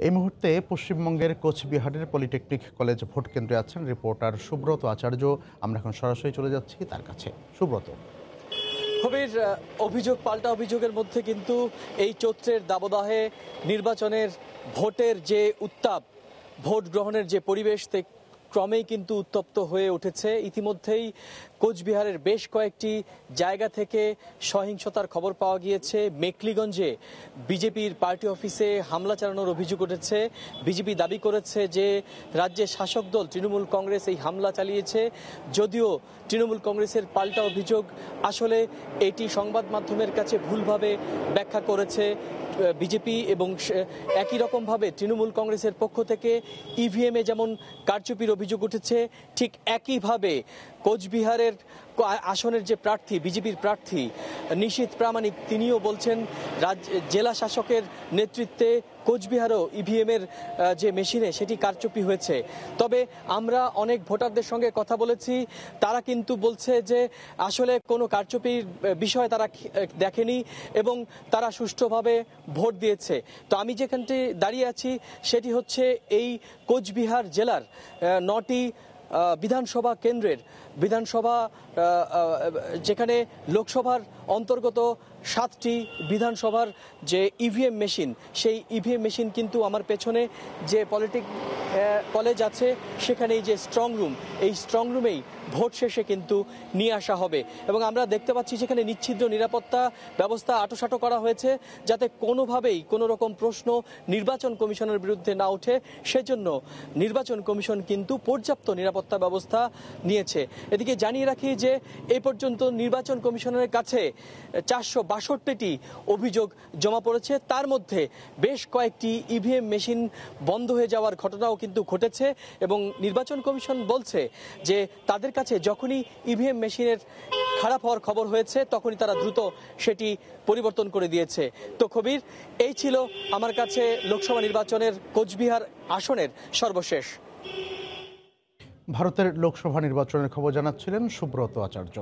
এই মুহূর্তে পশ্চিমবঙ্গের কোচবিহারের পলিটেকনিক কলেজ ভোট কেন্দ্রে আছেন রিপোর্টার সুব্রত আচার্য। আমরা এখন সরাসরি চলে যাচ্ছি তার কাছে। সুব্রত, কবির, অভিযোগ পাল্টা অভিযোগের মধ্যে কিন্তু এই চৈত্রের দাবদাহে নির্বাচনের ভোটের যে উত্তাপ, ভোট গ্রহণের যে পরিবেশ ক্রমেই কিন্তু উত্তপ্ত হয়ে উঠেছে। ইতিমধ্যেই কোচবিহারের বেশ কয়েকটি জায়গা থেকে সহিংসতার খবর পাওয়া গিয়েছে। মেকলিগঞ্জে বিজেপির পার্টি অফিসে হামলা চালানোর অভিযোগ উঠেছে। বিজেপি দাবি করেছে যে রাজ্যের শাসক দল তৃণমূল কংগ্রেস এই হামলা চালিয়েছে। যদিও তৃণমূল কংগ্রেসের পাল্টা অভিযোগ, আসলে এটি সংবাদ মাধ্যমের কাছে ভুলভাবে ব্যাখ্যা করেছে বিজেপি, এবং একই রকমভাবে তৃণমূল কংগ্রেসের পক্ষ থেকে ইভিএমে যেমন কারচুপির অভিযোগ উঠেছে, ঠিক একইভাবে কোচবিহারের আসনের যে প্রার্থী, বিজেপির প্রার্থী নিশীথ প্রামাণিক, তিনিও বলছেন জেলা শাসকের নেতৃত্বে কোচবিহারও ইভিএমের যে মেশিনে সেটি কারচুপি হয়েছে। তবে আমরা অনেক ভোটারদের সঙ্গে কথা বলেছি, তারা কিন্তু বলছে যে আসলে কোনো কারচুপির বিষয় তারা দেখেনি এবং তারা সুষ্ঠুভাবে ভোট দিয়েছে। তো আমি যেখানটি দাঁড়িয়ে আছি সেটি হচ্ছে এই কোচবিহার জেলার 9টি বিধানসভা কেন্দ্রের বিধানসভা, যেখানে লোকসভার অন্তর্গত 7টি বিধানসভার যে ইভিএম মেশিন, সেই ইভিএম মেশিন কিন্তু আমার পেছনে যে কলেজ আছে সেখানেই যে স্ট্রং রুম, এই স্ট্রং রুমেই ভোট শেষে কিন্তু নিয়ে আসা হবে। এবং আমরা দেখতে পাচ্ছি সেখানে নিচ্ছিদ্র নিরাপত্তা ব্যবস্থা আঁটোসাঁটো করা হয়েছে, যাতে কোনোভাবেই কোনো রকম প্রশ্ন নির্বাচন কমিশনের বিরুদ্ধে না ওঠে। সেজন্য নির্বাচন কমিশন কিন্তু পর্যাপ্ত নিরাপত্তা ব্যবস্থা নিয়েছে। এদিকে জানিয়ে রাখি যে এই পর্যন্ত নির্বাচন কমিশনের কাছে 462টি অভিযোগ জমা পড়েছে। তার মধ্যে বেশ কয়েকটি ইভিএম মেশিন বন্ধ হয়ে যাওয়ার ঘটনাও কিন্তু ঘটেছে, এবং নির্বাচন কমিশন বলছে যে তাদের কাছে যখনই ইভিএম মেশিনের খারাপ হওয়ার খবর হয়েছে তখনই তারা দ্রুত সেটি পরিবর্তন করে দিয়েছে। তো কবির, এই ছিল আমার কাছে লোকসভা নির্বাচনের কোচবিহার আসনের সর্বশেষ। ভারতের লোকসভা নির্বাচনের খবর জানাচ্ছিলেন সুব্রত আচার্য।